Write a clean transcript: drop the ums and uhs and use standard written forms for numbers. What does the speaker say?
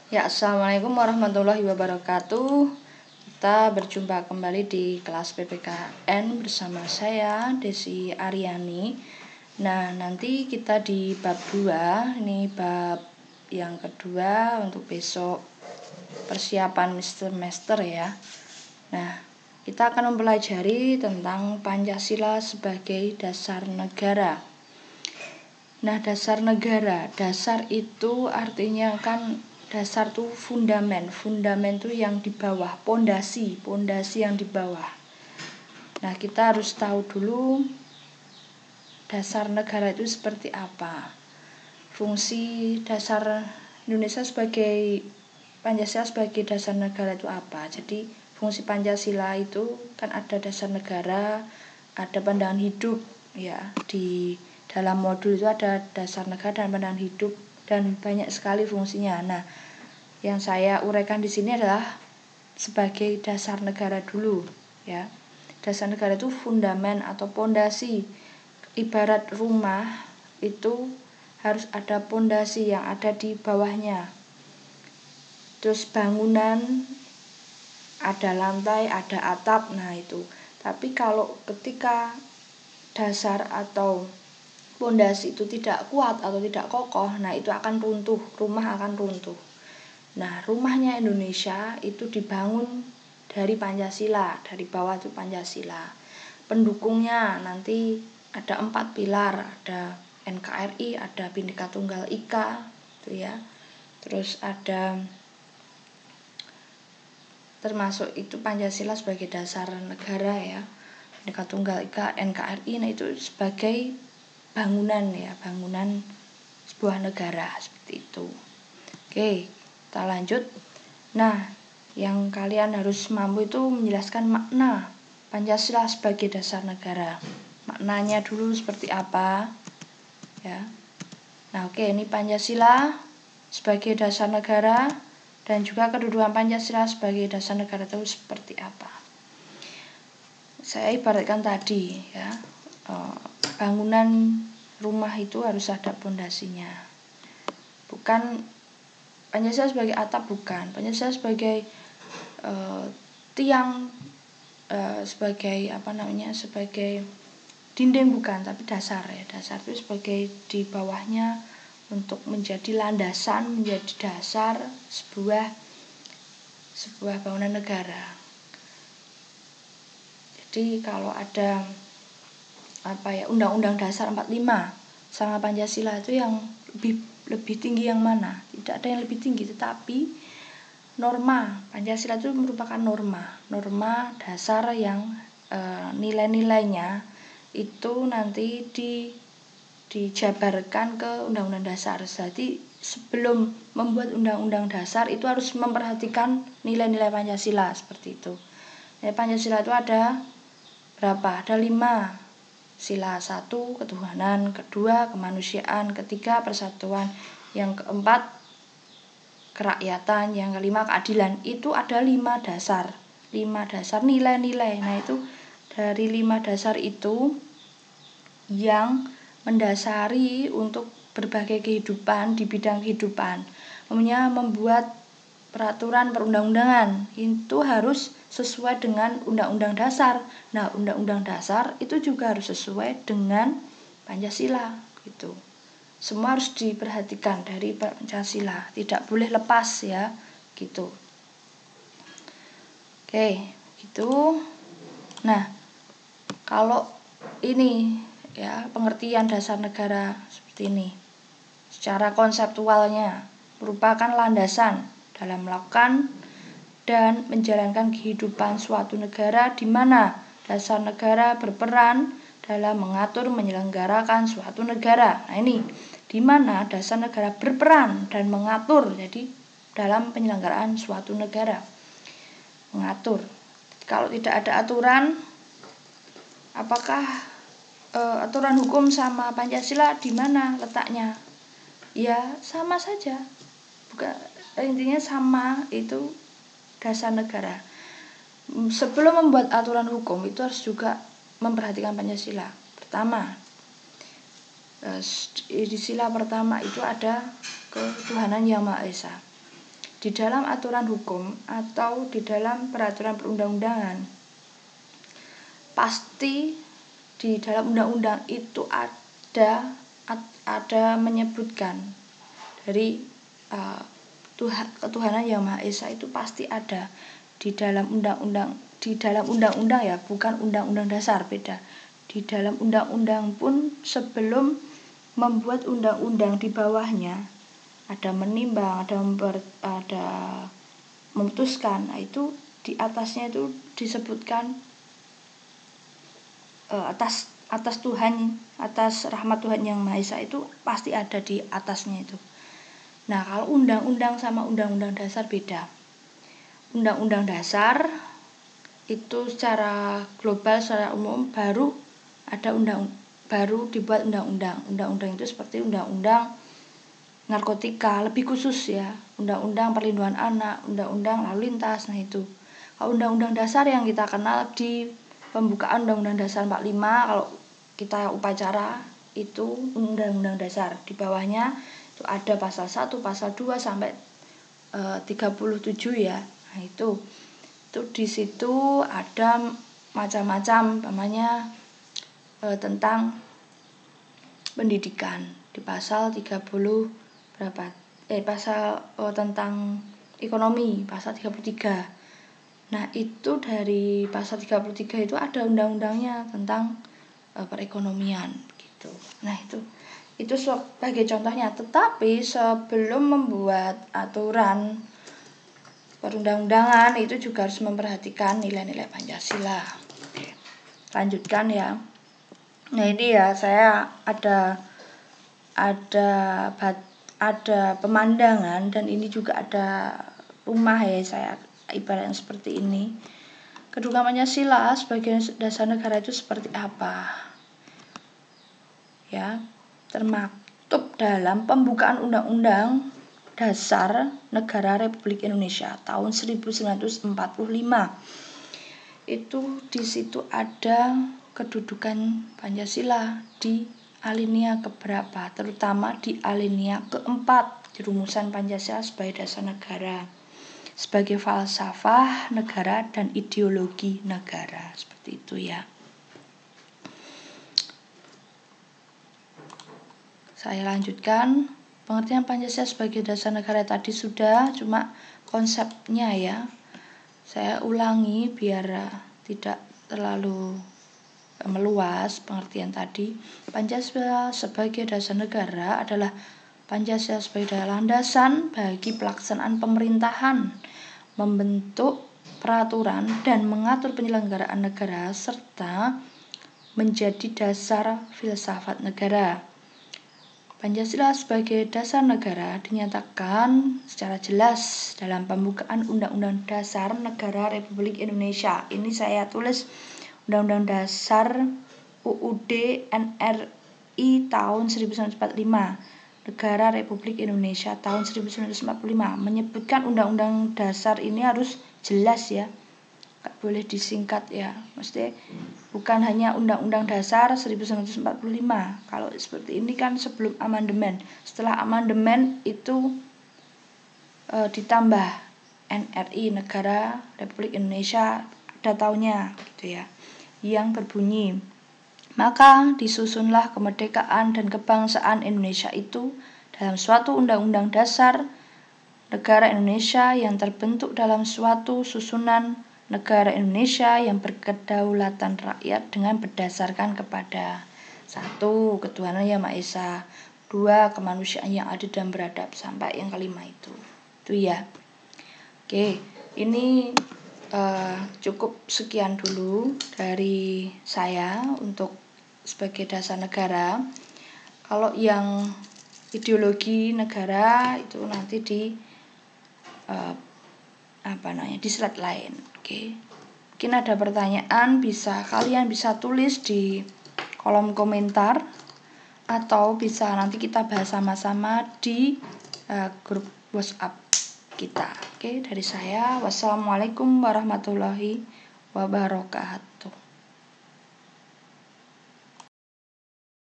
Ya, assalamualaikum warahmatullahi wabarakatuh. Kita berjumpa kembali di kelas PPKN bersama saya Desi Aryani. Nah, nanti kita di bab 2, ini bab yang kedua untuk besok persiapan semester ya. Nah, kita akan mempelajari tentang Pancasila sebagai dasar negara. Nah, dasar negara, dasar itu artinya kan dasar tuh fundament tuh yang di bawah, pondasi yang di bawah. Nah, kita harus tahu dulu dasar negara itu seperti apa. Fungsi dasar Indonesia sebagai Pancasila sebagai dasar negara itu apa. Jadi fungsi Pancasila itu kan ada dasar negara, ada pandangan hidup ya. Di dalam modul itu ada dasar negara dan pandangan hidup dan banyak sekali fungsinya. Nah, yang saya uraikan di sini adalah sebagai dasar negara dulu ya. Dasar negara itu fundament atau pondasi. Ibarat rumah itu harus ada pondasi yang ada di bawahnya. Terus bangunan ada lantai, ada atap, nah itu. Tapi kalau ketika dasar atau pondasi itu tidak kuat atau tidak kokoh, nah itu akan runtuh, rumah akan runtuh. Nah, rumahnya Indonesia itu dibangun dari Pancasila, dari bawah itu Pancasila. Pendukungnya nanti ada 4 pilar, ada NKRI, ada Bhinneka Tunggal Ika, itu ya. Terus ada termasuk itu Pancasila sebagai dasar negara ya. Bhinneka Tunggal Ika, NKRI, nah itu sebagai bangunan ya, bangunan sebuah negara seperti itu. Oke, kita lanjut. Nah, yang kalian harus mampu itu menjelaskan makna Pancasila sebagai dasar negara. Maknanya dulu seperti apa? Ya. Nah, oke, ini Pancasila sebagai dasar negara dan juga kedudukan Pancasila sebagai dasar negara itu seperti apa. Saya ibaratkan tadi ya, bangunan rumah itu harus ada pondasinya. Bukan Pancasila sebagai atap, bukan. Pancasila sebagai tiang, sebagai sebagai dinding, bukan, tapi dasar ya. Dasar itu sebagai di bawahnya untuk menjadi landasan, menjadi dasar sebuah bangunan negara. Jadi kalau ada Undang-Undang Dasar 45 sama Pancasila itu yang lebih tinggi yang mana? Tidak ada yang lebih tinggi, tetapi norma Pancasila itu merupakan norma dasar yang nilai-nilainya itu nanti dijabarkan ke Undang-Undang Dasar. Jadi sebelum membuat Undang-Undang Dasar itu harus memperhatikan nilai-nilai Pancasila seperti itu. Pancasila itu ada berapa? Ada 5 sila. 1, ketuhanan. 2, kemanusiaan. 3, persatuan. Yang keempat, kerakyatan. Yang kelima, keadilan. Itu ada 5 dasar. 5 dasar nilai-nilai. Nah, itu dari 5 dasar itu yang mendasari untuk berbagai kehidupan di bidang kehidupan. Membuat peraturan perundang-undangan itu harus sesuai dengan Undang-Undang Dasar. Nah, Undang-Undang Dasar itu juga harus sesuai dengan Pancasila gitu. Semua harus diperhatikan dari Pancasila, tidak boleh lepas ya, gitu. Oke, gitu. Nah, kalau ini ya, pengertian dasar negara seperti ini. Secara konseptualnya merupakan landasan dalam melakukan dan menjalankan kehidupan suatu negara, di mana dasar negara berperan dalam mengatur menyelenggarakan suatu negara. Nah, ini di mana dasar negara berperan dan mengatur, jadi dalam penyelenggaraan suatu negara. Mengatur. Kalau tidak ada aturan, apakah aturan hukum sama Pancasila di mana letaknya? Ya, sama saja. Bukan, intinya sama, itu dasar negara. Sebelum membuat aturan hukum itu harus juga memperhatikan Pancasila. Pertama, di sila pertama itu ada ketuhanan yang Maha Esa. di dalam aturan hukum atau di dalam peraturan perundang-undangan, pasti di dalam undang-undang itu ada menyebutkan dari ketuhanan yang Maha Esa, itu pasti ada di dalam undang-undang ya, bukan undang-undang dasar, beda. Di dalam undang-undang pun sebelum membuat undang-undang di bawahnya ada menimbang, ada memutuskan. Nah, itu di atasnya itu disebutkan atas Tuhan, atas rahmat Tuhan yang Maha Esa, itu pasti ada di atasnya itu. Nah, kalau undang-undang sama undang-undang dasar beda. Undang-undang dasar itu secara global, secara umum baru dibuat undang-undang. Undang-undang itu seperti undang-undang narkotika, lebih khusus ya, undang-undang perlindungan anak, undang-undang lalu lintas. Nah, itu. Kalau undang-undang dasar yang kita kenal di pembukaan Undang-Undang Dasar 45, kalau kita upacara itu Undang-Undang Dasar. Di bawahnya itu ada pasal 1, pasal 2 sampai 37 ya. Nah, itu di situ ada macam-macam, namanya tentang pendidikan di pasal 30 pasal tentang ekonomi pasal 33. Nah, itu dari pasal 33 itu ada undang-undangnya tentang perekonomian gitu. Nah, itu sebagai contohnya. Tetapi sebelum membuat aturan perundang-undangan itu juga harus memperhatikan nilai-nilai Pancasila. Oke. Lanjutkan ya. Nah, ini ya, saya ada pemandangan, dan ini juga ada rumah ya, saya ibaratnya seperti ini. Kedudukan Pancasila sebagai dasar negara itu seperti apa? Ya, termaktub dalam pembukaan Undang-Undang Dasar Negara Republik Indonesia tahun 1945. Itu di situ ada kedudukan Pancasila di alinea keberapa, terutama di alinea keempat di rumusan Pancasila sebagai dasar negara, sebagai falsafah negara dan ideologi negara, seperti itu ya. Saya lanjutkan. Pengertian Pancasila sebagai dasar negara tadi sudah, cuma konsepnya ya saya ulangi biar tidak terlalu meluas pengertian tadi. Pancasila sebagai dasar negara adalah Pancasila sebagai landasan bagi pelaksanaan pemerintahan, membentuk peraturan dan mengatur penyelenggaraan negara, serta menjadi dasar filsafat negara. Pancasila sebagai dasar negara dinyatakan secara jelas dalam pembukaan Undang-Undang Dasar Negara Republik Indonesia. Ini saya tulis Undang-Undang Dasar UUD NRI tahun 1945, Negara Republik Indonesia tahun 1945. Menyebutkan Undang-Undang Dasar ini harus jelas ya, gak boleh disingkat ya. Maksudnya bukan hanya Undang-Undang Dasar 1945. Kalau seperti ini kan sebelum amandemen. Setelah amandemen itu ditambah NRI, Negara Republik Indonesia, ada tahunnya gitu ya, yang berbunyi, maka disusunlah kemerdekaan dan kebangsaan Indonesia itu dalam suatu undang-undang dasar negara Indonesia yang terbentuk dalam suatu susunan negara Indonesia yang berkedaulatan rakyat dengan berdasarkan kepada 1. Ketuhanan yang Maha Esa, 2. Kemanusiaan yang adil dan beradab, sampai yang kelima itu ya. Oke, ini cukup sekian dulu dari saya untuk sebagai dasar negara. Kalau yang ideologi negara itu nanti di di slide lain. Oke. Mungkin ada pertanyaan, kalian bisa tulis di kolom komentar, atau bisa nanti kita bahas sama-sama di grup WhatsApp kita. Oke, dari saya, wassalamualaikum warahmatullahi wabarakatuh.